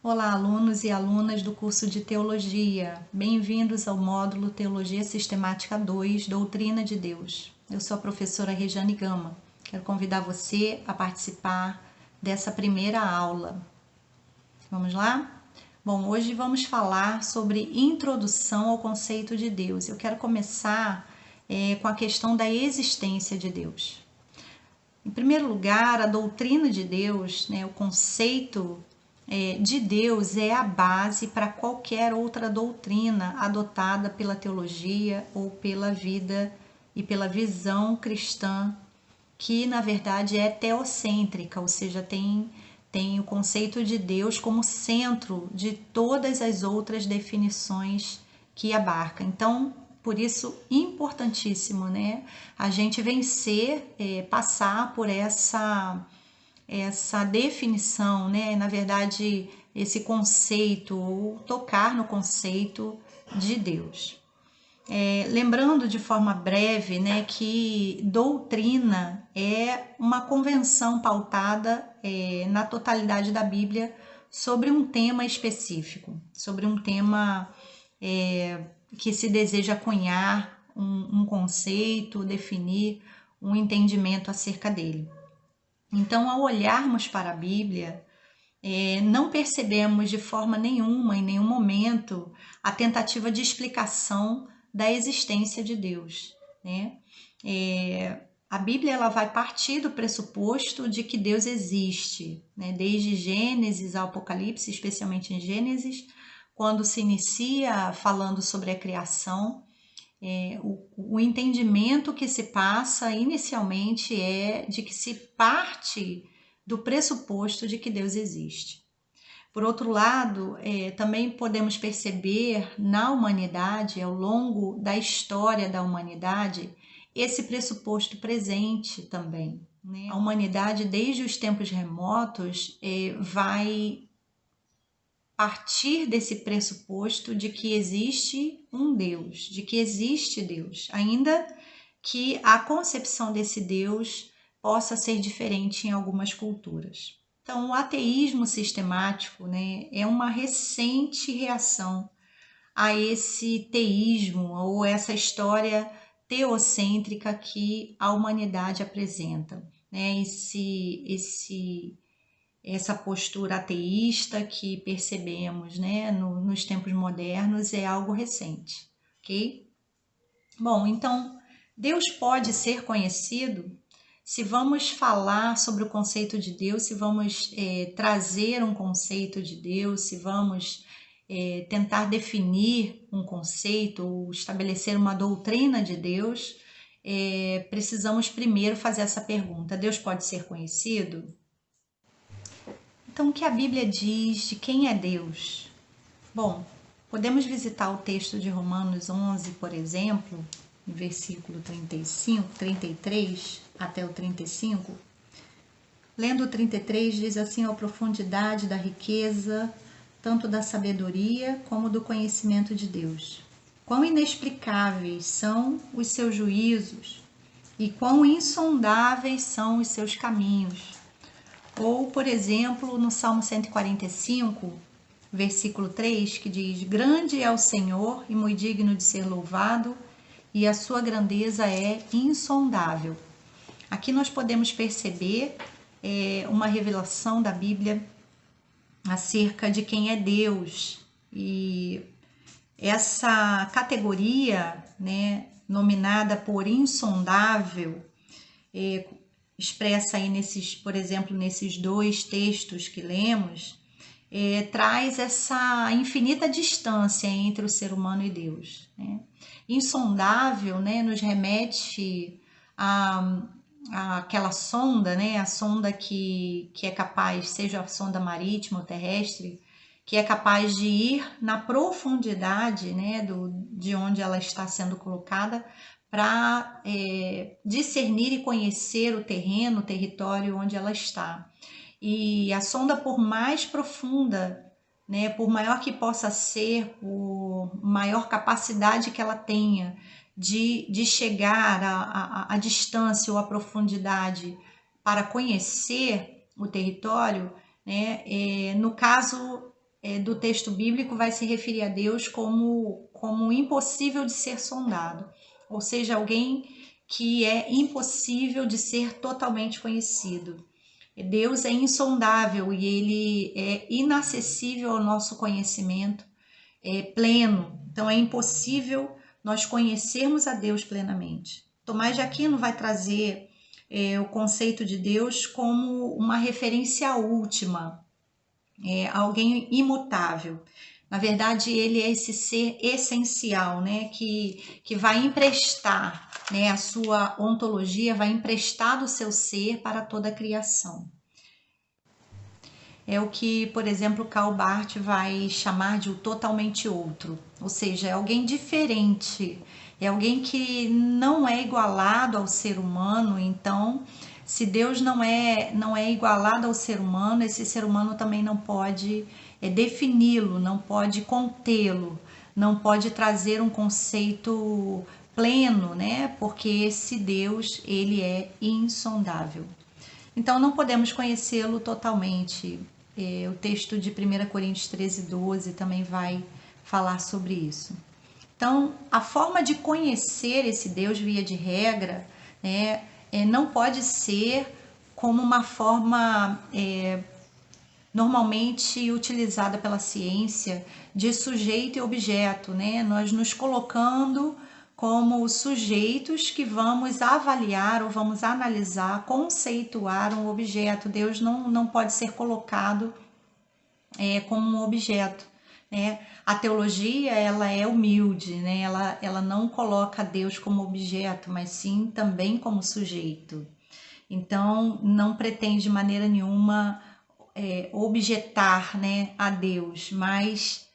Olá, alunos e alunas do curso de Teologia. Bem-vindos ao módulo Teologia Sistemática 2, Doutrina de Deus. Eu sou a professora Rejane Gama. Quero convidar você a participar dessa primeira aula. Vamos lá? Bom, hoje vamos falar sobre introdução ao conceito de Deus. Eu quero começar com a questão da existência de Deus. Em primeiro lugar, a doutrina de Deus, o conceito de Deus é a base para qualquer outra doutrina adotada pela teologia ou pela vida e pela visão cristã, que na verdade é teocêntrica, ou seja, tem o conceito de Deus como centro de todas as outras definições que abarca. Então, por isso, importantíssimo, né? A gente vencer, passar por essa definição, né? Na verdade, esse conceito, ou tocar no conceito de Deus. Lembrando de forma breve, né, que doutrina é uma convenção pautada na totalidade da Bíblia sobre um tema específico, sobre um tema que se deseja cunhar um conceito, definir um entendimento acerca dele. Então, ao olharmos para a Bíblia, não percebemos de forma nenhuma, em nenhum momento, a tentativa de explicação da existência de Deus, né? A Bíblia ela vai partir do pressuposto de que Deus existe, né? Desde Gênesis ao Apocalipse, especialmente em Gênesis, quando se inicia falando sobre a criação, o entendimento que se passa inicialmente é de que se parte do pressuposto de que Deus existe. Por outro lado, também podemos perceber na humanidade, ao longo da história da humanidade, esse pressuposto presente também, né? A humanidade, desde os tempos remotos, vai partir desse pressuposto de que existe um Deus, de que existe Deus, ainda que a concepção desse Deus possa ser diferente em algumas culturas. Então, o ateísmo sistemático, né, é uma recente reação a esse teísmo ou essa história teocêntrica que a humanidade apresenta, né? Essa postura ateísta que percebemos, né, nos tempos modernos é algo recente, ok? Bom, então, Deus pode ser conhecido? Se vamos falar sobre o conceito de Deus, se vamos trazer um conceito de Deus, se vamos tentar definir um conceito ou estabelecer uma doutrina de Deus, precisamos primeiro fazer essa pergunta: Deus pode ser conhecido? Então, o que a Bíblia diz de quem é Deus? Bom, podemos visitar o texto de Romanos 11, por exemplo, no versículo 35, 33 até o 35. Lendo o 33, diz assim: a profundidade da riqueza, tanto da sabedoria como do conhecimento de Deus. Quão inexplicáveis são os seus juízos e quão insondáveis são os seus caminhos. Ou, por exemplo, no Salmo 145, versículo 3, que diz: grande é o Senhor e muito digno de ser louvado, e a sua grandeza é insondável. Aqui nós podemos perceber uma revelação da Bíblia acerca de quem é Deus. E essa categoria, né, nominada por insondável, expressa aí por exemplo, nesses dois textos que lemos, traz essa infinita distância entre o ser humano e Deus, né? Insondável, né, nos remete àquela sonda, né, a sonda que é capaz, seja a sonda marítima ou terrestre, que é capaz de ir na profundidade, né, de onde ela está sendo colocada, para discernir e conhecer o terreno, o território onde ela está. E a sonda, por mais profunda, né, por maior que possa ser, por maior capacidade que ela tenha de chegar à distância ou à profundidade para conhecer o território, né, no caso do texto bíblico vai se referir a Deus como impossível de ser sondado, ou seja, alguém que é impossível de ser totalmente conhecido. Deus é insondável e ele é inacessível ao nosso conhecimento pleno, então é impossível nós conhecermos a Deus plenamente. Tomás de Aquino vai trazer o conceito de Deus como uma referência última, alguém imutável. Na verdade, ele é esse ser essencial, né, que vai emprestar, né, a sua ontologia, vai emprestar do seu ser para toda a criação. É o que, por exemplo, Karl Barth vai chamar de o totalmente outro, ou seja, é alguém diferente, é alguém que não é igualado ao ser humano. Então, se Deus não é igualado ao ser humano, esse ser humano também não pode defini-lo, não pode contê-lo, não pode trazer um conceito pleno, né? Porque esse Deus, ele é insondável. Então não podemos conhecê-lo totalmente. O texto de 1 Coríntios 13:12 também vai falar sobre isso. Então, a forma de conhecer esse Deus, via de regra, né, não pode ser como uma forma normalmente utilizada pela ciência de sujeito e objeto, né? Nós nos colocando como sujeitos que vamos avaliar ou vamos analisar, conceituar um objeto. Deus não pode ser colocado como um objeto, né? A teologia, ela é humilde, né? Ela não coloca Deus como objeto, mas sim também como sujeito. Então, não pretende de maneira nenhuma objetar, né, a Deus, mas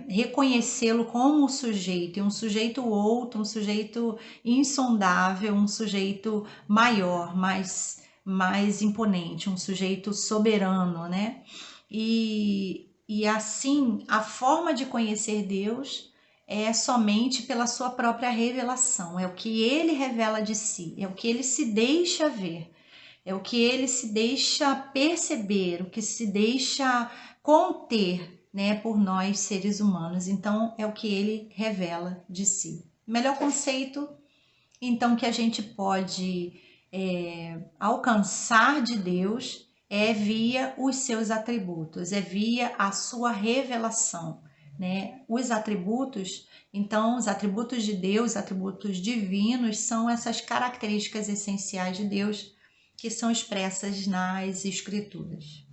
reconhecê-lo como sujeito, e um sujeito outro, um sujeito insondável, um sujeito maior, mais imponente, um sujeito soberano, né? E assim, a forma de conhecer Deus é somente pela sua própria revelação, é o que ele revela de si, é o que ele se deixa ver, é o que ele se deixa perceber, o que se deixa conter, né, por nós seres humanos. Então, é o que ele revela de si. Melhor conceito, então, que a gente pode alcançar de Deus é via os seus atributos, é via a sua revelação, né? Os atributos, então, os atributos de Deus, atributos divinos, são essas características essenciais de Deus que são expressas nas Escrituras.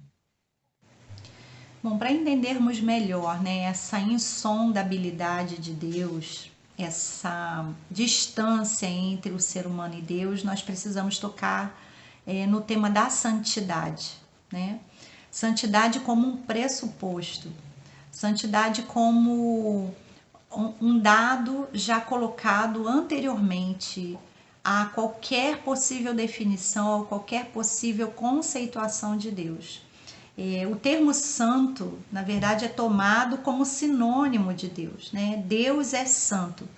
Bom, para entendermos melhor, né, essa insondabilidade de Deus, essa distância entre o ser humano e Deus, nós precisamos tocar no tema da santidade, né? Santidade como um pressuposto, santidade como um dado já colocado anteriormente a qualquer possível definição, a qualquer possível conceituação de Deus. O termo santo, na verdade, é tomado como sinônimo de Deus, né? Deus é santo.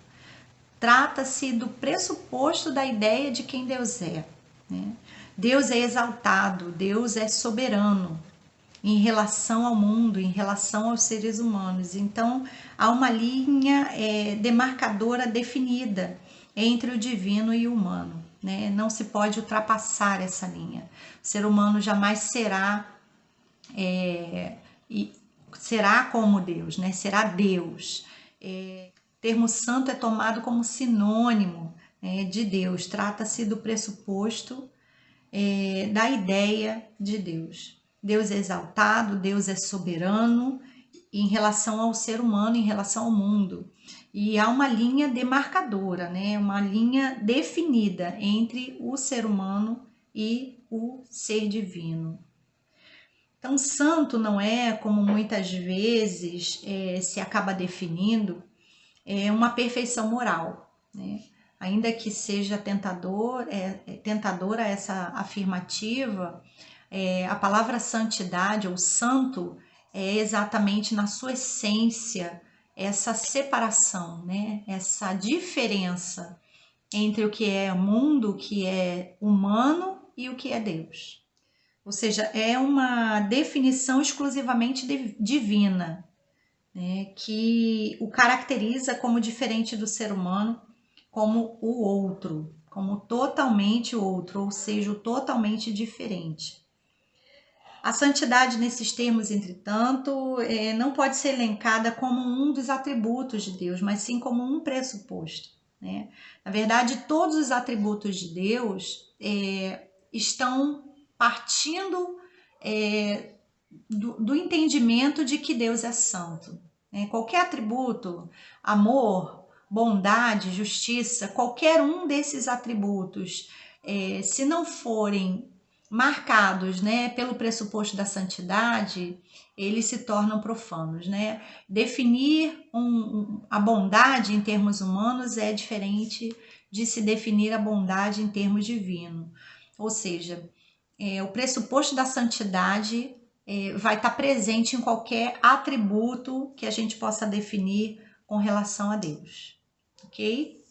Trata-se do pressuposto da ideia de quem Deus é, né? Deus é exaltado, Deus é soberano em relação ao mundo, em relação aos seres humanos. Então, há uma linha demarcadora definida entre o divino e o humano, né? Não se pode ultrapassar essa linha. O ser humano jamais será como Deus, né? Será Deus. O termo santo é tomado como sinônimo de Deus. Trata-se do pressuposto da ideia de Deus. Deus é exaltado, Deus é soberano em relação ao ser humano, em relação ao mundo. E há uma linha demarcadora, né? Uma linha definida entre o ser humano e o ser divino. Então, santo não é, como muitas vezes se acaba definindo, uma perfeição moral, né? Ainda que seja tentadora essa afirmativa, a palavra santidade ou santo é exatamente na sua essência essa separação, né? Essa diferença entre o que é mundo, o que é humano e o que é Deus. ou seja, é uma definição exclusivamente divina, né, que o caracteriza como diferente do ser humano, como o outro, como totalmente outro, ou seja, o totalmente diferente. A santidade, nesses termos, entretanto, não pode ser elencada como um dos atributos de Deus, mas sim como um pressuposto, né? Na verdade, todos os atributos de Deus estão partindo do entendimento de que Deus é santo, né? Qualquer atributo, amor, bondade, justiça, qualquer um desses atributos, se não forem marcados, né, pelo pressuposto da santidade, eles se tornam profanos, né? Definir a bondade em termos humanos é diferente de se definir a bondade em termos divinos. Ou seja, o pressuposto da santidade vai estar presente em qualquer atributo que a gente possa definir com relação a Deus, ok?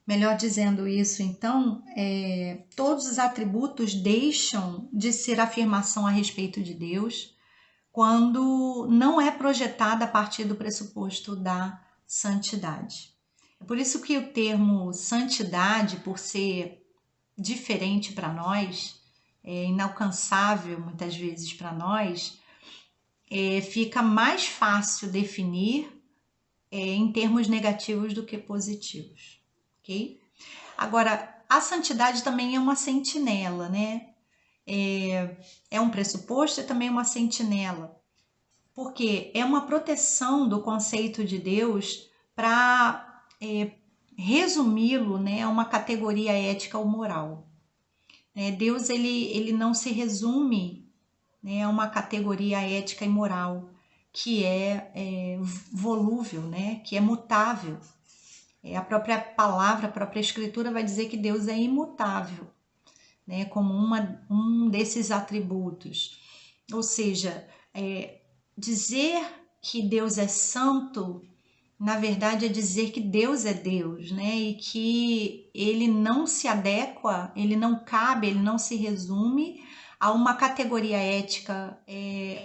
Melhor dizendo isso, então, todos os atributos deixam de ser afirmação a respeito de Deus quando não é projetada a partir do pressuposto da santidade. É por isso que o termo santidade, por ser diferente para nós, inalcançável muitas vezes para nós, fica mais fácil definir em termos negativos do que positivos, ok? Agora, a santidade também é uma sentinela, né? É um pressuposto e também uma sentinela, porque é uma proteção do conceito de Deus para resumi-lo, né, a uma categoria ética ou moral. Deus ele não se resume, né, a uma categoria ética e moral que é volúvel, né, que é mutável. A própria palavra, a própria escritura vai dizer que Deus é imutável, né, como um desses atributos. Ou seja, dizer que Deus é santo, na verdade, é dizer que Deus é Deus, né? E que ele não se adequa, ele não cabe, ele não se resume a uma categoria ética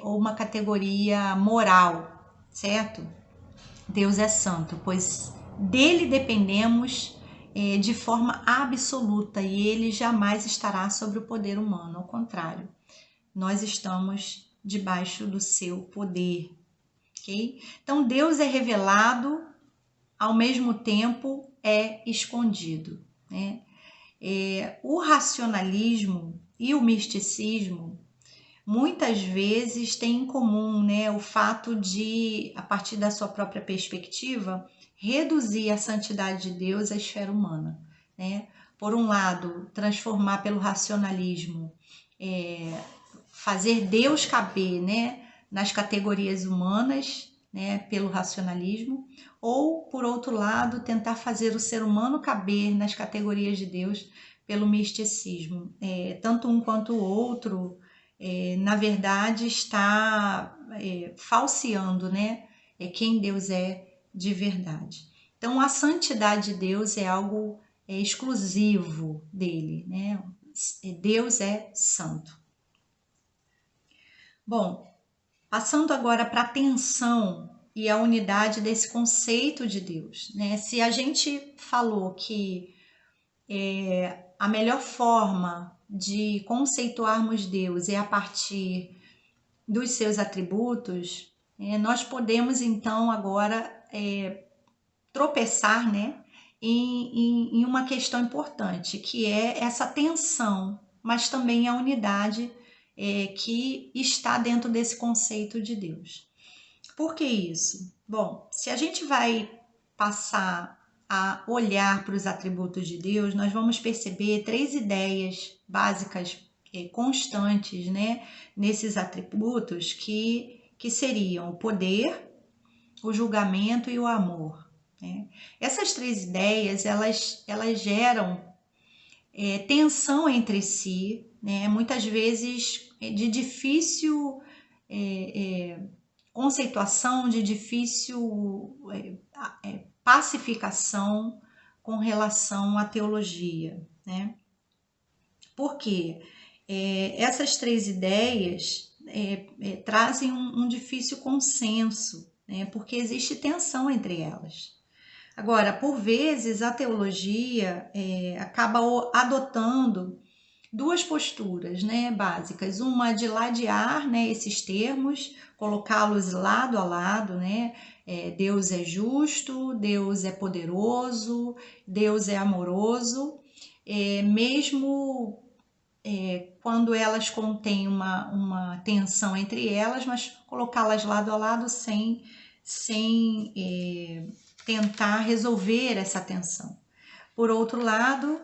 ou uma categoria moral, certo? Deus é santo, pois dele dependemos de forma absoluta e ele jamais estará sobre o poder humano, ao contrário, nós estamos debaixo do seu poder, ok? Então, Deus é revelado, ao mesmo tempo é escondido, né? O racionalismo e o misticismo muitas vezes têm em comum, né, o fato de, a partir da sua própria perspectiva, reduzir a santidade de Deus à esfera humana, né? Por um lado, transformar pelo racionalismo, fazer Deus caber, né, nas categorias humanas, né, pelo racionalismo, ou, por outro lado, tentar fazer o ser humano caber nas categorias de Deus pelo misticismo. Tanto um quanto o outro, na verdade, está falseando, né, quem Deus é de verdade. Então, a santidade de Deus é algo exclusivo dele, né? Deus é santo. Bom, passando agora para a tensão e a unidade desse conceito de Deus, né? Se a gente falou que a melhor forma de conceituarmos Deus é a partir dos seus atributos, nós podemos então agora tropeçar, né, em uma questão importante, que é essa tensão, mas também a unidade que está dentro desse conceito de Deus. Por que isso? Bom, se a gente vai passar a olhar para os atributos de Deus, nós vamos perceber 3 ideias básicas constantes, né, nesses atributos que seriam o poder, o julgamento e o amor, né? Essas 3 ideias, elas geram tensão entre si, né? Muitas vezes de difícil conceituação, de difícil pacificação com relação à teologia, né? Por quê? essas três ideias trazem um difícil consenso, né? Porque existe tensão entre elas. Agora, por vezes, a teologia acaba adotando duas posturas, né, básicas. Uma de ladear, né, esses termos, colocá-los lado a lado, né? Deus é justo, Deus é poderoso, Deus é amoroso, mesmo quando elas contêm uma tensão entre elas, mas colocá-las lado a lado sem tentar resolver essa tensão. Por outro lado,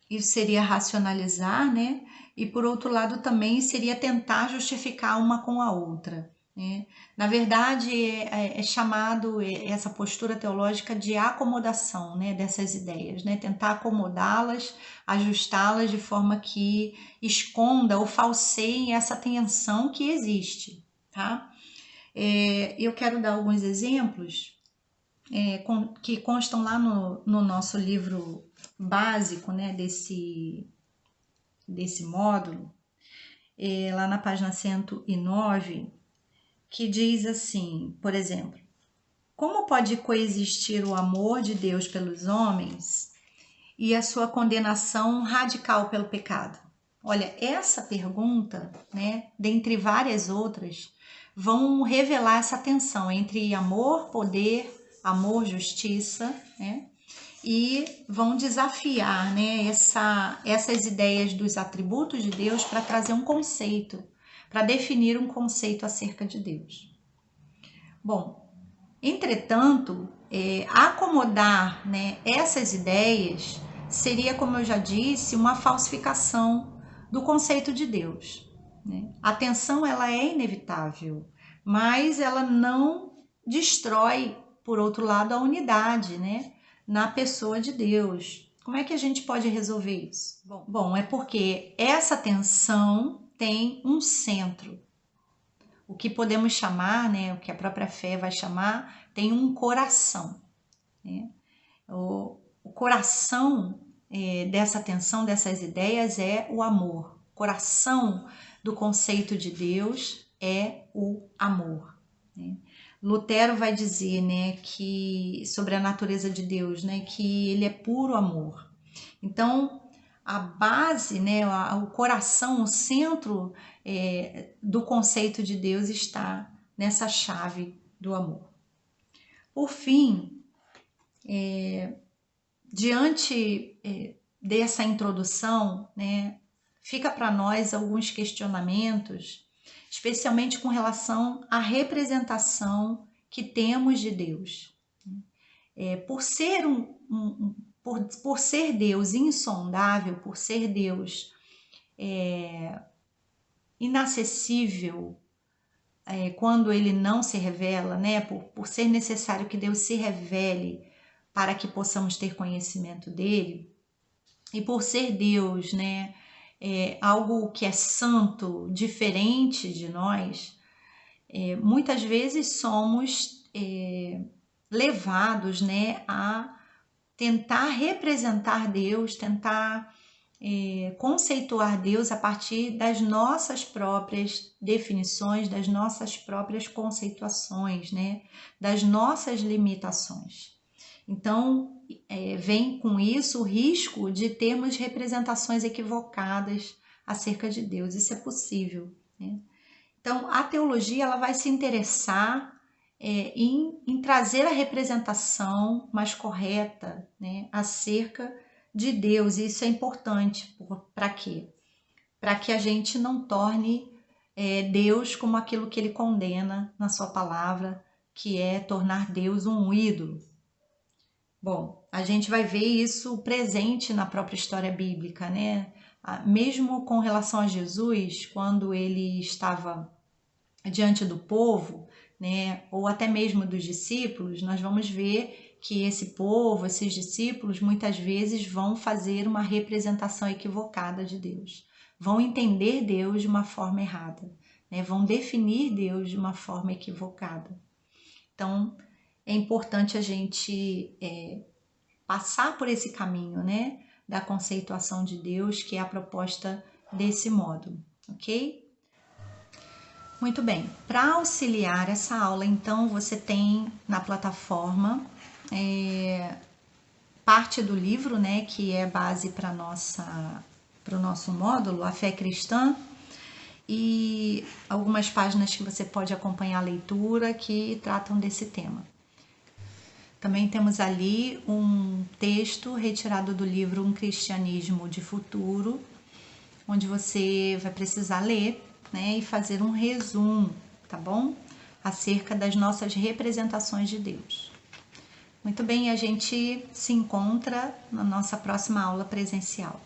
isso seria racionalizar, né? E por outro lado também seria tentar justificar uma com a outra, né? Na verdade, é chamado essa postura teológica de acomodação, né, dessas ideias, né? Tentar acomodá-las, ajustá-las de forma que esconda ou falseie essa tensão que existe, tá? Eu quero dar alguns exemplos que constam lá no nosso livro básico, né, desse módulo, lá na página 109, que diz assim, por exemplo: como pode coexistir o amor de Deus pelos homens e a sua condenação radical pelo pecado? Olha, essa pergunta, né, dentre várias outras, vão revelar essa tensão entre amor, poder, amor, justiça, né? E vão desafiar, né, essas ideias dos atributos de Deus para trazer um conceito, para definir um conceito acerca de Deus. Bom, entretanto, acomodar, né, essas ideias seria, como eu já disse, uma falsificação do conceito de Deus, né? A tensão ela é inevitável, mas ela não destrói, por outro lado, a unidade, né, na pessoa de Deus. Como é que a gente pode resolver isso? Bom, é porque essa tensão tem um centro. O que podemos chamar, né, o que a própria fé vai chamar, tem um coração, né? O coração dessa tensão, dessas ideias é o amor. O coração do conceito de Deus é o amor, né? Lutero vai dizer, né, que sobre a natureza de Deus, né, que ele é puro amor. Então, a base, né, o coração, o centro do conceito de Deus está nessa chave do amor. Por fim, diante dessa introdução, né, fica para nós alguns questionamentos, especialmente com relação à representação que temos de Deus. Por ser por ser Deus insondável, por ser Deus inacessível, quando ele não se revela, né? Por ser necessário que Deus se revele para que possamos ter conhecimento dele, e por ser Deus, né, algo que é santo, diferente de nós, muitas vezes somos levados, né, a tentar representar Deus, tentar conceituar Deus a partir das nossas próprias definições, das nossas próprias conceituações, né, das nossas limitações. Então, vem com isso o risco de termos representações equivocadas acerca de Deus. Isso é possível, né? Então, a teologia ela vai se interessar em trazer a representação mais correta, né, acerca de Deus. E isso é importante. Para quê? Para que a gente não torne Deus como aquilo que ele condena na sua palavra, que é tornar Deus um ídolo. Bom, a gente vai ver isso presente na própria história bíblica, né? Mesmo com relação a Jesus, quando ele estava diante do povo, né, ou até mesmo dos discípulos, nós vamos ver que esse povo, esses discípulos, muitas vezes vão fazer uma representação equivocada de Deus, vão entender Deus de uma forma errada, né, vão definir Deus de uma forma equivocada. Então, é importante a gente passar por esse caminho, né, da conceituação de Deus, que é a proposta desse módulo, ok? Muito bem, para auxiliar essa aula, então, você tem na plataforma parte do livro, né, que é base para o nosso módulo, A Fé Cristã, e algumas páginas que você pode acompanhar a leitura que tratam desse tema. Também temos ali um texto retirado do livro Um Cristianismo de Futuro, onde você vai precisar ler, né, e fazer um resumo, tá bom? Acerca das nossas representações de Deus. Muito bem, a gente se encontra na nossa próxima aula presencial.